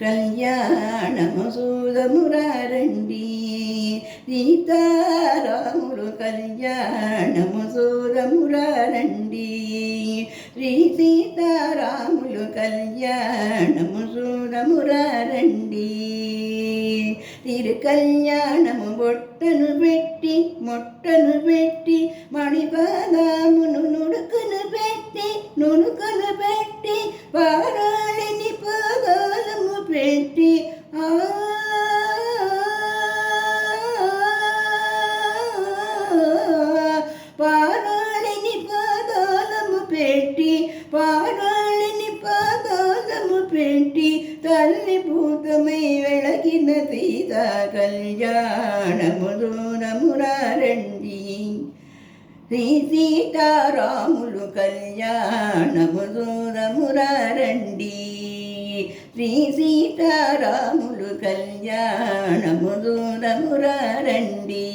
కళ్యాణము సూదమురారండి సీతారాములు కళ్యాణము సూదమురారండి శ్రీ సీతారాములు కళ్యాణము సూదమురారండి తిరు కళ్యాణము బొట్టను పెట్టి మొట్టను పెట్టి మణిపాదామును నుడుకను పెట్టి పారాళిని పాదాలము పెట్టి పారాళిని పాదాలము పెట్టి తల్లి భూతమై వెళగిన సీతా కళ్యాణము దూరమురారండి శ్రీ సీతారాములు కళ్యాణము దూరమురారండి శ్రీ సీతారాములు కళ్యాణము దూరమురారండి.